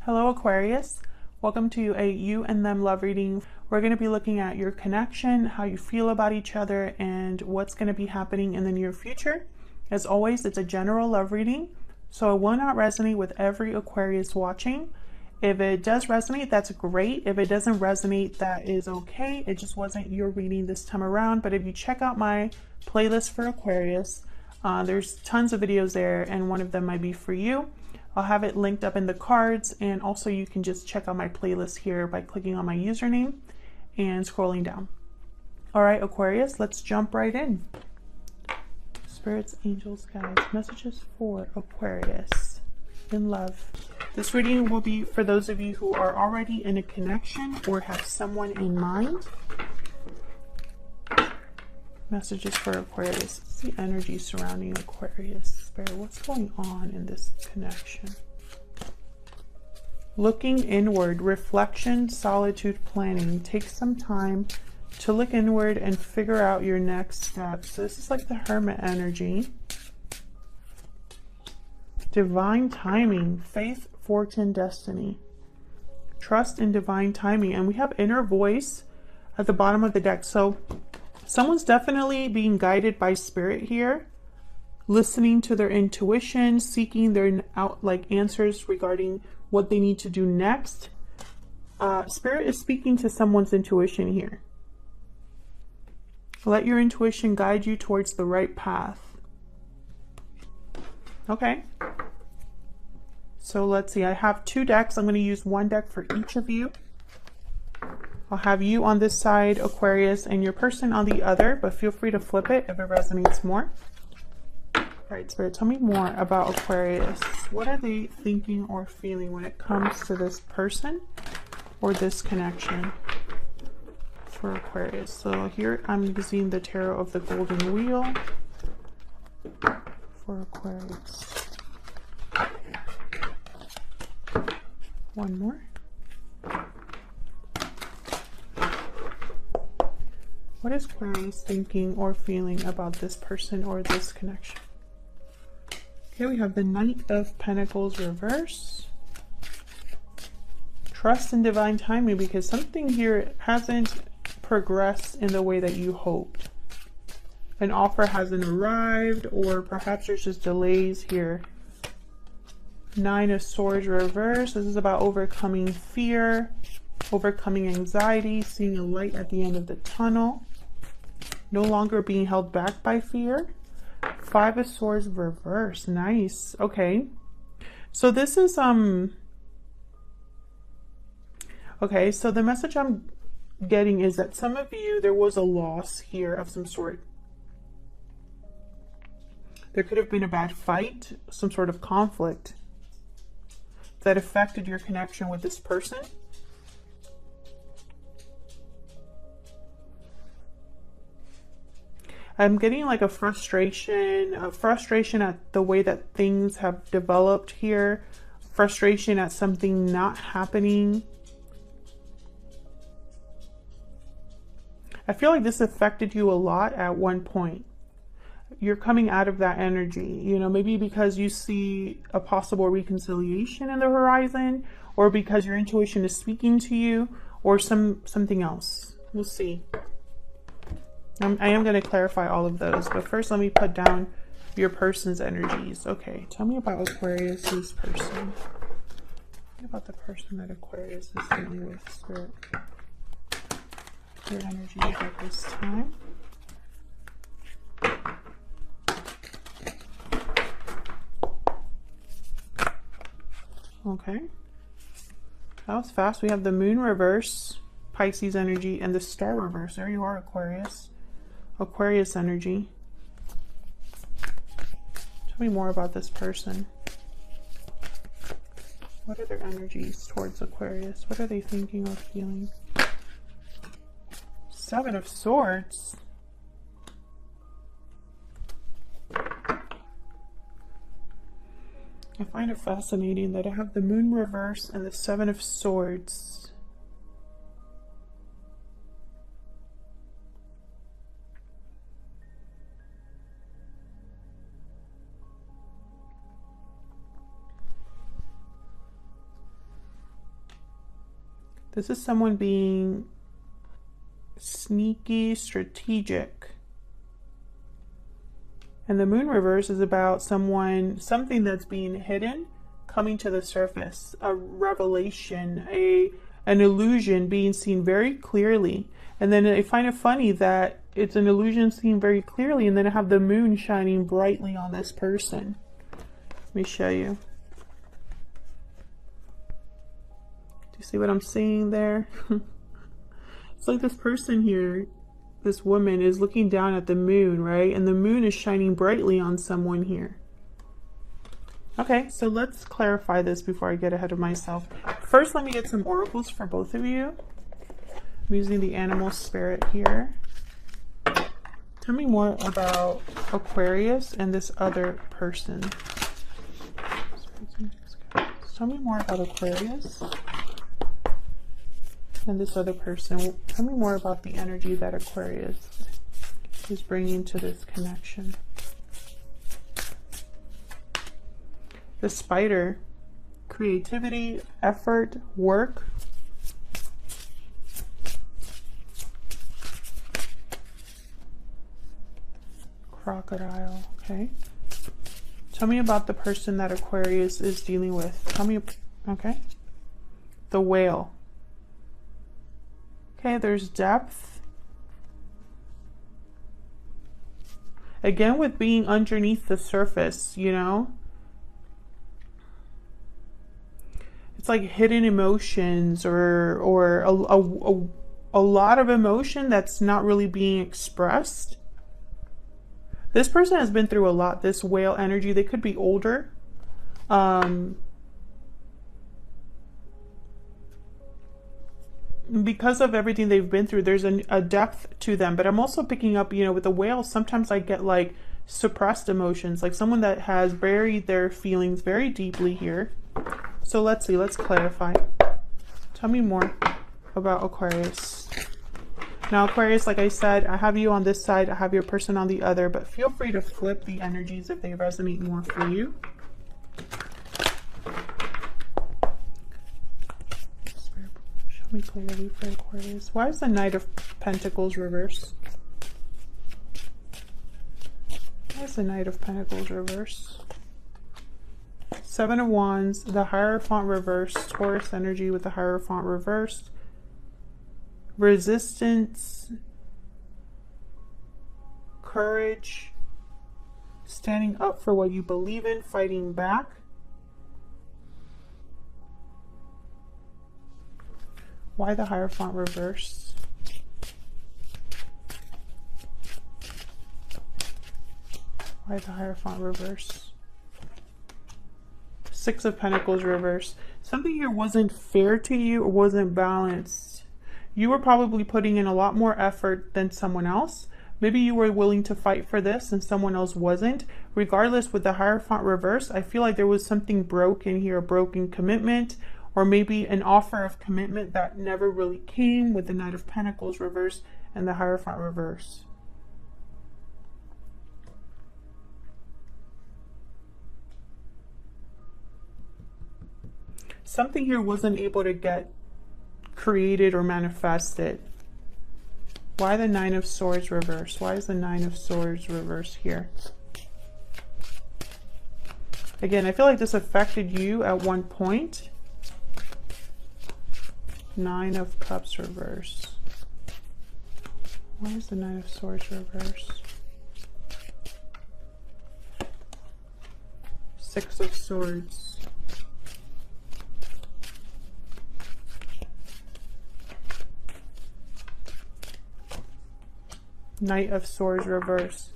Hello Aquarius, welcome to a you and them love reading. We're going to be looking at your connection, how you feel about each other, and what's going to be happening in the near future. As always, it's a general love reading, so it will not resonate with every Aquarius watching. If it does resonate, that's great. If it doesn't resonate, that is okay. It just wasn't your reading this time around. But if you check out my playlist for Aquarius, there's tons of videos there, and one of them might be for you. I'll have it linked up in the cards, and also you can just check out my playlist here by clicking on my username and scrolling down. All right, Aquarius, let's jump right in. Spirits, angels, guides, messages for Aquarius in love. This reading will be for those of you who are already in a connection or have someone in mind. Messages for Aquarius. What's the energy surrounding Aquarius? Spirit, what's going on in this connection? Looking inward, reflection, solitude, planning. Take some time to look inward and figure out your next steps. So this is like the Hermit energy. Divine timing, faith, fortune, destiny. Trust in divine timing. And we have inner voice at the bottom of the deck. So someone's definitely being guided by spirit here, listening to their intuition, seeking their answers regarding what they need to do next. Spirit is speaking to someone's intuition here. Let your intuition guide you towards the right path. Okay. So let's see. I have two decks. I'm going to use one deck for each of you. I'll have you on this side, Aquarius, and your person on the other, but feel free to flip it if it resonates more. All right, Spirit, tell me more about Aquarius. What are they thinking or feeling when it comes to this person or this connection for Aquarius? So here I'm using the Tarot of the Golden Wheel for Aquarius. One more. What is Aquarius thinking or feeling about this person or this connection? Okay, we have the Knight of Pentacles reverse. Trust in divine timing, because something here hasn't progressed in the way that you hoped. An offer hasn't arrived, or perhaps there's just delays here. Nine of Swords reverse. This is about overcoming fear, overcoming anxiety, seeing a light at the end of the tunnel. No longer being held back by fear. Five of Swords reverse. Nice. Okay. So this is okay, so the message I'm getting is that some of you, there was a loss here of some sort. There could have been a bad fight, some sort of conflict that affected your connection with this person. I'm getting like a frustration at the way that things have developed here, frustration at something not happening. I feel like this affected you a lot at one point. You're coming out of that energy, you know, maybe because you see a possible reconciliation in the horizon, or because your intuition is speaking to you, or something else. We'll see. I am going to clarify all of those, but first let me put down your person's energies. Okay, tell me about Aquarius's person. Tell me about the person that Aquarius is dealing with, Spirit. Your energies at this time. Okay. That was fast. We have the Moon reverse, Pisces energy, and the Star reverse. There you are, Aquarius. Aquarius energy. Tell me more about this person. What are their energies towards Aquarius? What are they thinking or feeling? Seven of Swords. I find it fascinating that I have the Moon reverse and the Seven of Swords. This is someone being sneaky, strategic. And the moon reverse is about something that's being hidden, coming to the surface, a revelation, an illusion being seen very clearly. And then I find it funny that it's an illusion seen very clearly, and then I have the moon shining brightly on this person. Let me show you. Do you see what I'm seeing there? It's like this person here, this woman is looking down at the moon, right? And the moon is shining brightly on someone here. Okay, so let's clarify this before I get ahead of myself. First, let me get some oracles for both of you. I'm using the animal spirit here. Tell me more about Aquarius and this other person. Tell me more about Aquarius and this other person. Tell me more about the energy that Aquarius is bringing to this connection. The spider, creativity, effort, work. Crocodile, okay. Tell me about the person that Aquarius is dealing with. Tell me, okay. The whale. Okay, there's depth. Again, with being underneath the surface, you know. It's like hidden emotions or a lot of emotion that's not really being expressed. This person has been through a lot, this whale energy. They could be older. Because of everything they've been through, there's a depth to them. But I'm also picking up, you know, with the whale, sometimes I get like suppressed emotions, like someone that has buried their feelings very deeply here. So let's see, let's clarify. Tell me more about Aquarius. Now, Aquarius, like I said, I have you on this side, I have your person on the other, but feel free to flip the energies if they resonate more for you. Show me clearly for Aquarius. Why is the Knight of Pentacles reversed? Why is the Knight of Pentacles reversed? Seven of Wands, the Hierophant reversed, Taurus energy with the Hierophant reversed. Resistance, courage, standing up for what you believe in, fighting back. Why the Hierophant reversed? Why the Hierophant reversed? Six of Pentacles reversed. Something here wasn't fair to you or wasn't balanced. You were probably putting in a lot more effort than someone else. Maybe you were willing to fight for this and someone else wasn't. Regardless, with the Hierophant reverse, I feel like there was something broken here, a broken commitment, or maybe an offer of commitment that never really came with the Knight of Pentacles reverse and the Hierophant reverse. Something here wasn't able to get created or manifested. Why the Nine of Swords reverse? Why is the Nine of Swords reverse here? Again, I feel like this affected you at one point. Nine of Cups reverse. Why is the Nine of Swords reverse? Six of Swords. Knight of Swords reverse.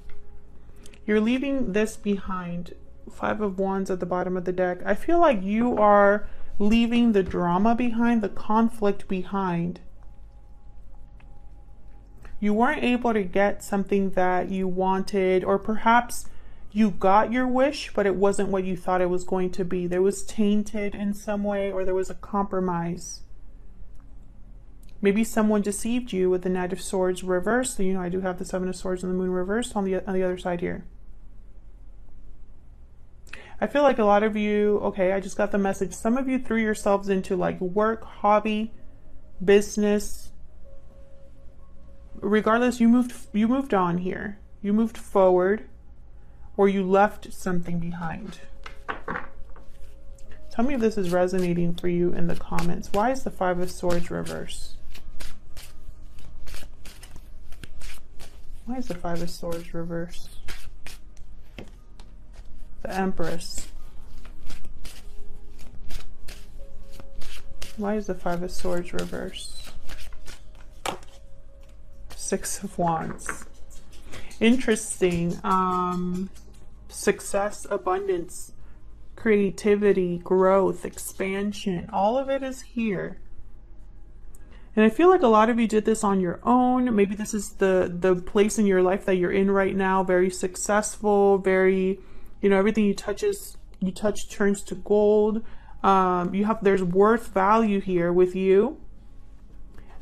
You're leaving this behind. Five of Wands at the bottom of the deck. I feel like you are leaving the drama behind, the conflict behind. You weren't able to get something that you wanted, or perhaps you got your wish, but it wasn't what you thought it was going to be. There was tainted in some way, or there was a compromise. Maybe someone deceived you with the Knight of Swords reversed. So, you know, I do have the Seven of Swords and the Moon reversed on the other side here. I feel like a lot of you, okay, I just got the message. Some of you threw yourselves into like work, hobby, business. Regardless, you moved on here. You moved forward, or you left something behind. Tell me if this is resonating for you in the comments. Why is the Five of Swords reverse? Why is the Five of Swords reverse? The Empress. Why is the Five of Swords reverse? Six of Wands. Interesting. Success, abundance, creativity, growth, expansion. All of it is here. And I feel like a lot of you did this on your own. Maybe this is the place in your life that you're in right now. Very successful, very, you know, everything you touch turns to gold. There's worth value here with you.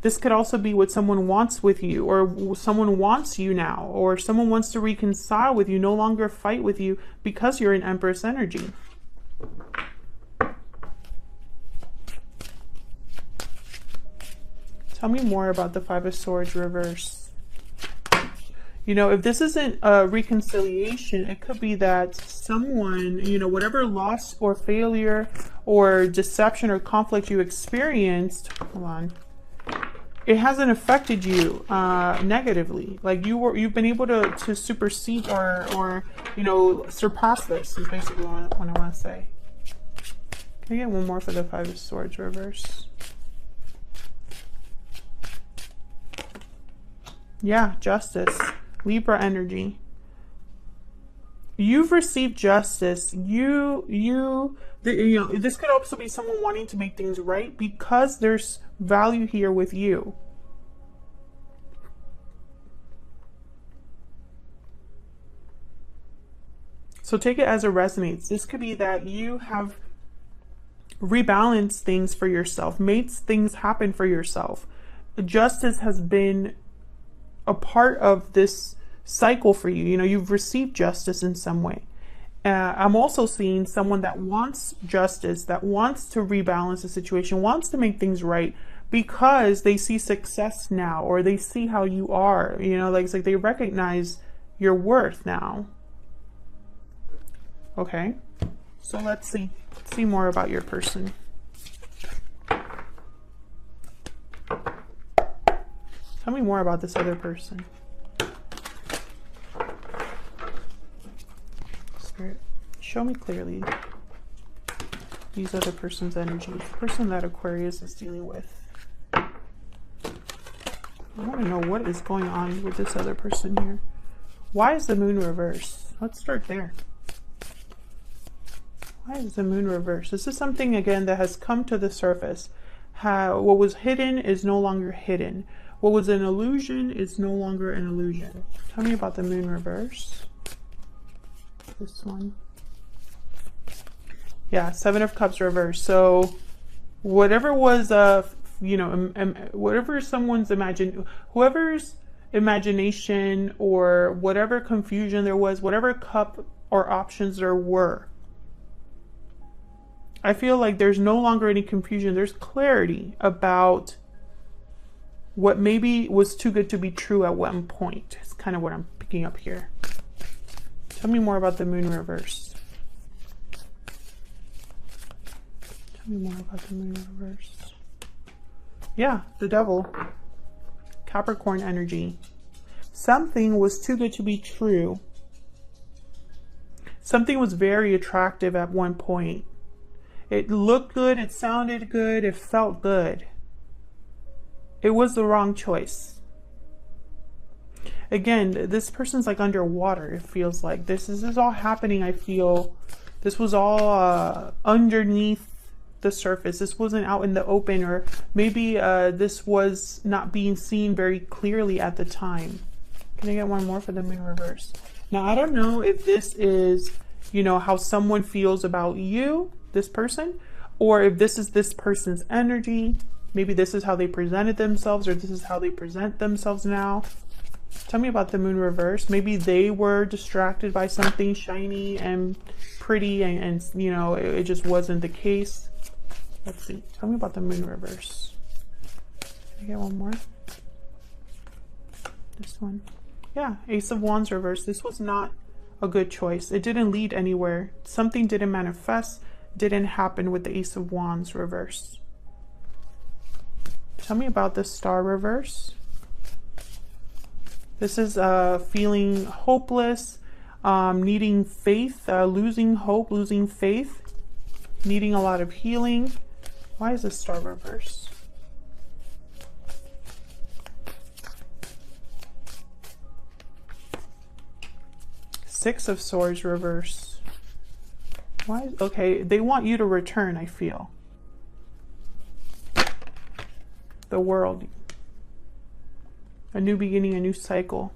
This could also be what someone wants with you, or someone wants you now, or someone wants to reconcile with you, no longer fight with you because you're in Empress energy. Tell me more about the Five of Swords reverse. You know, if this isn't a reconciliation, it could be that someone, you know, whatever loss or failure or deception or conflict you experienced, hold on, it hasn't affected you negatively. Like you've been able to supersede or you know, surpass this is basically what I want to say. Can I get one more for the Five of Swords reverse? Yeah, justice. Libra energy. You've received justice. You know, this could also be someone wanting to make things right because there's value here with you. So take it as it resonates. This could be that you have rebalanced things for yourself, made things happen for yourself. Justice has been a part of this cycle for you. You know, you've received justice in some way. I'm also seeing someone that wants justice, that wants to rebalance the situation, wants to make things right because they see success now, or they see how you are, you know, like it's like they recognize your worth now. Okay, so let's see more about your person. Tell me more about this other person. Spirit, show me clearly these other person's energies. The person that Aquarius is dealing with. I want to know what is going on with this other person here. Why is the moon reversed? Let's start there. Why is the moon reversed? This is something, again, that has come to the surface. What was hidden is no longer hidden. What was an illusion is no longer an illusion. Tell me about the moon reverse. This one. Yeah, Seven of Cups reverse. So whatever was, you know, whatever someone's whoever's imagination or whatever confusion there was, whatever cup or options there were, I feel like there's no longer any confusion. There's clarity about what maybe was too good to be true at one point. It's kind of what I'm picking up here. Tell me more about the moon reverse. Tell me more about the moon reverse. Yeah, the Devil. Capricorn energy. Something was too good to be true. Something was very attractive at one point. It looked good, it sounded good, it felt good. It was the wrong choice. Again, this person's like underwater, it feels like. This is all happening, I feel. This was all underneath the surface. This wasn't out in the open, or maybe this was not being seen very clearly at the time. Can I get one more for the moon reverse? Now, I don't know if this is, you know, how someone feels about you, this person, or if this is this person's energy. Maybe this is how they presented themselves, or this is how they present themselves now. Tell me about the moon reverse. Maybe they were distracted by something shiny and pretty, and you know, it just wasn't the case. Let's see. Tell me about the moon reverse. I get one more. This one. Yeah, Ace of Wands reverse. This was not a good choice. It didn't lead anywhere. Something didn't manifest, didn't happen with the Ace of Wands reverse. Tell me about the Star reverse. This is feeling hopeless, needing faith, losing hope, losing faith, needing a lot of healing. Why is the Star reverse? Six of Swords reverse. Why? Okay, they want you to return, I feel. The World. A new beginning, a new cycle.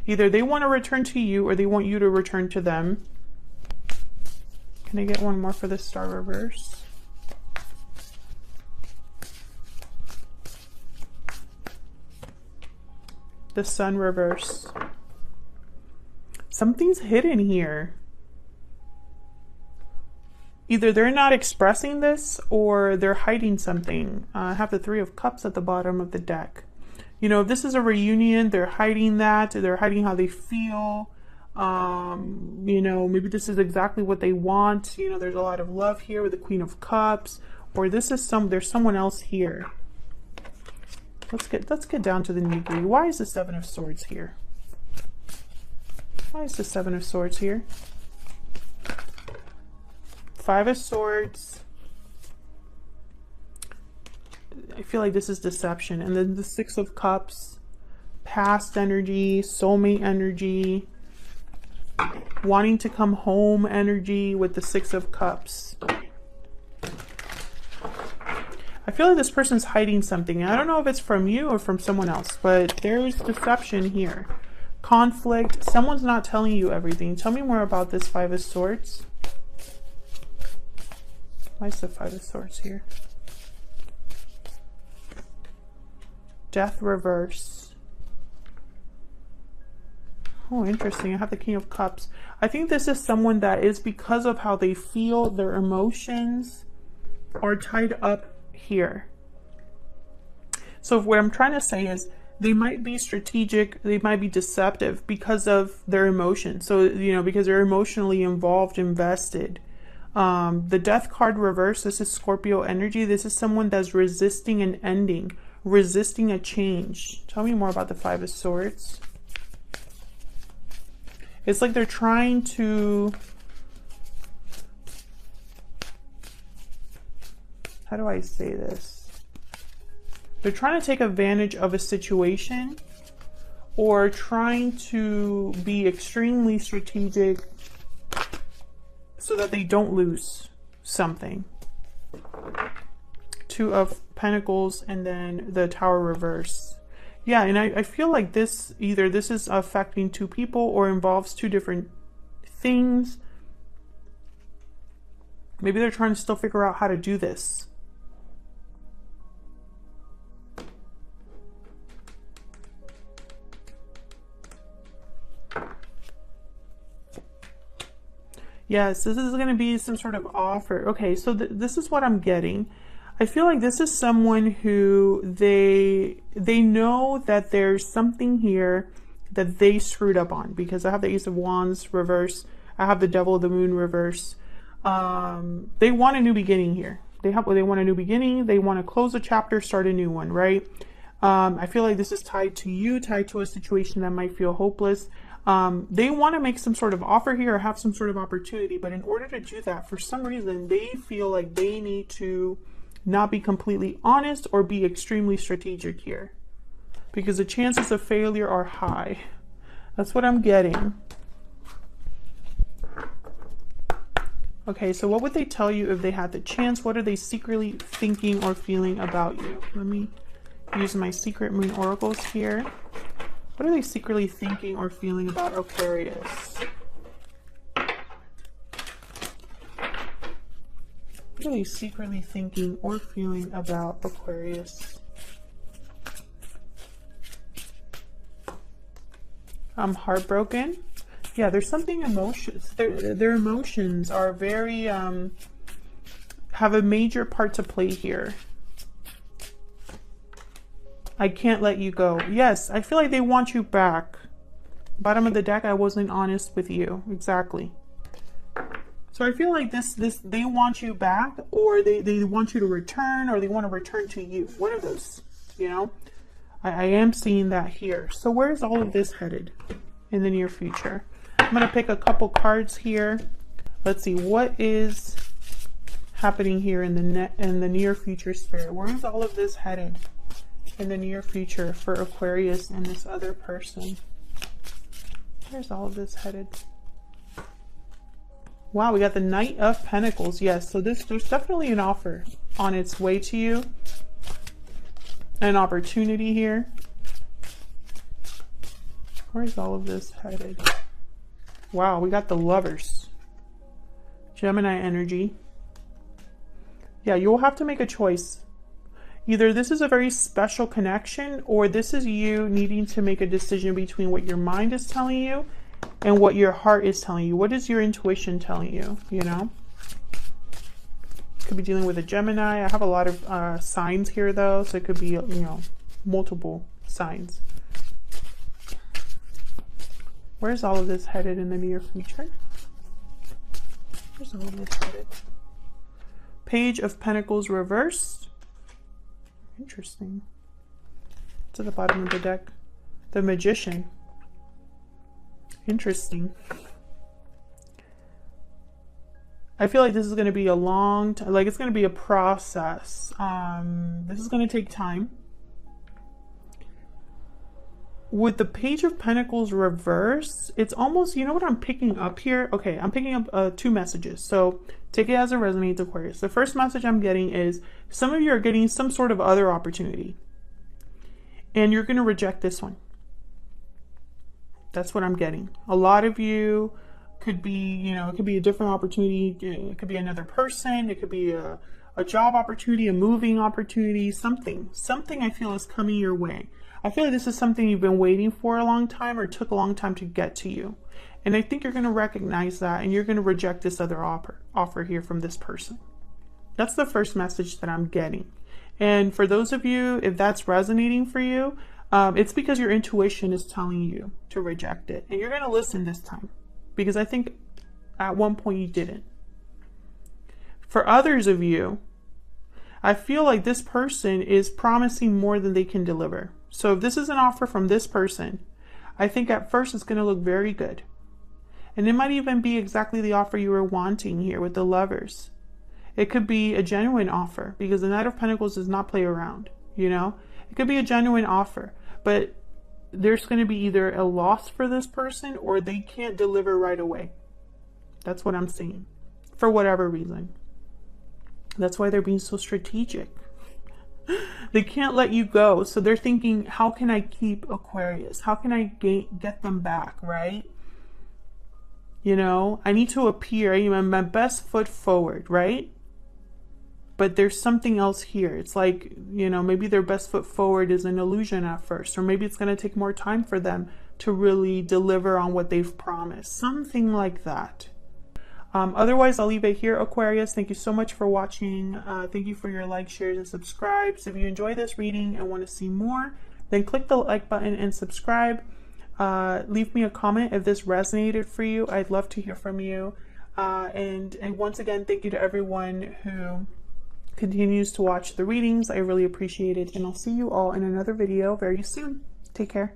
Either they want to return to you or they want you to return to them. Can I get one more for the Star reverse? The Sun reverse. Something's hidden here. Either they're not expressing this or they're hiding something. I have the Three of Cups at the bottom of the deck. You know, if this is a reunion, they're hiding that. They're hiding how they feel. You know, maybe this is exactly what they want. You know, there's a lot of love here with the Queen of Cups. Or this is there's someone else here. Let's get down to the nitty-gritty. Why is the Seven of Swords here? Why is the Seven of Swords here? Five of Swords. I feel like this is deception. And then the Six of Cups. Past energy, soulmate energy. Wanting to come home energy with the Six of Cups. I feel like this person's hiding something. I don't know if it's from you or from someone else, but there's deception here. Conflict. Someone's not telling you everything. Tell me more about this Five of Swords. Why is the Five of Swords here? Death reverse. Oh, interesting. I have the King of Cups. I think this is someone that is, because of how they feel, their emotions are tied up here. So what I'm trying to say is they might be strategic, they might be deceptive because of their emotions. So, you know, because they're emotionally involved, invested. The Death card reverse, this is Scorpio energy. This is someone that's resisting an ending, resisting a change. Tell me more about the Five of Swords. It's like they're trying to... How do I say this? They're trying to take advantage of a situation or trying to be extremely strategic so that they don't lose something. Two of Pentacles and then the Tower reverse. Yeah, and I feel like this, either this is affecting two people or involves two different things. Maybe they're trying to still figure out how to do this. Yes, this is going to be some sort of offer. Okay, so this is what I'm getting. I feel like this is someone who they know that there's something here that they screwed up on, because I have the Ace of Wands reverse. I have the Devil of the Moon reverse. They want a new beginning here. They want a new beginning. They want to close a chapter, start a new one, right? I feel like this is tied to you, tied to a situation that might feel hopeless. They want to make some sort of offer here or have some sort of opportunity, but in order to do that, for some reason, they feel like they need to not be completely honest or be extremely strategic here, because the chances of failure are high. That's what I'm getting. Okay, so what would they tell you if they had the chance? What are they secretly thinking or feeling about you? Let me use my secret moon oracles here. What are they secretly thinking or feeling about Aquarius? What are they secretly thinking or feeling about Aquarius? I'm heartbroken. Yeah, there's something emotions. Their emotions are very have a major part to play here. I can't let you go. Yes, I feel like they want you back. Bottom of the deck, I wasn't honest with you. Exactly. So I feel like they want you back, or they want you to return, or they want to return to you. One of those, you know? I am seeing that here. So where's all of this headed in the near future? I'm going to pick a couple cards here. Let's see, what is happening here in the near future, Spirit? Where is all of this headed in the near future for Aquarius and this other person? Where's all of this headed? Wow, we got the Knight of Pentacles. Yes, so there's definitely an offer on its way to you. An opportunity here. Where's all of this headed? Wow, we got the Lovers. Gemini energy. Yeah, you'll have to make a choice. Either this is a very special connection, or this is you needing to make a decision between what your mind is telling you and what your heart is telling you. What is your intuition telling you, you know? Could be dealing with a Gemini. I have a lot of signs here, though, so it could be, you know, multiple signs. Where's all of this headed in the near future? Where's all of this headed? Page of Pentacles reversed. Interesting. To the bottom of the deck. The Magician. Interesting. I feel like this is going to be a long time, like it's going to be a process. This is going to take time. With the Page of Pentacles reverse, it's almost, you know what I'm picking up here? Okay, I'm picking up two messages. So take it as it resonates, Aquarius. The first message I'm getting is some of you are getting some sort of other opportunity, and you're going to reject this one. That's what I'm getting. A lot of you could be, you know, it could be a different opportunity. It could be another person. It could be a job opportunity, a moving opportunity, something I feel is coming your way. I feel like this is something you've been waiting for a long time, or took a long time to get to you. And I think you're going to recognize that, and you're going to reject this other offer here from this person. That's the first message that I'm getting. And for those of you, if that's resonating for you, it's because your intuition is telling you to reject it. And you're going to listen this time, because I think at one point you didn't. For others of you, I feel like this person is promising more than they can deliver. So if this is an offer from this person, I think at first it's going to look very good. And it might even be exactly the offer you were wanting here with the Lovers. It could be a genuine offer, because the Knight of Pentacles does not play around, you know? It could be a genuine offer, but there's going to be either a loss for this person, or they can't deliver right away. That's what I'm seeing, for whatever reason. That's why they're being so strategic. They can't let you go. So they're thinking, how can I keep Aquarius? How can I get them back, right? You know, I need to appear. I need my best foot forward, right? But there's something else here. It's like, you know, maybe their best foot forward is an illusion at first, or maybe it's going to take more time for them to really deliver on what they've promised. Something like that. Otherwise, I'll leave it here, Aquarius. Thank you so much for watching. Thank you for your likes, shares, and subscribes. If you enjoy this reading and want to see more, then click the like button and subscribe. Leave me a comment if this resonated for you. I'd love to hear from you. And once again, thank you to everyone who continues to watch the readings. I really appreciate it. And I'll see you all in another video very soon. Take care.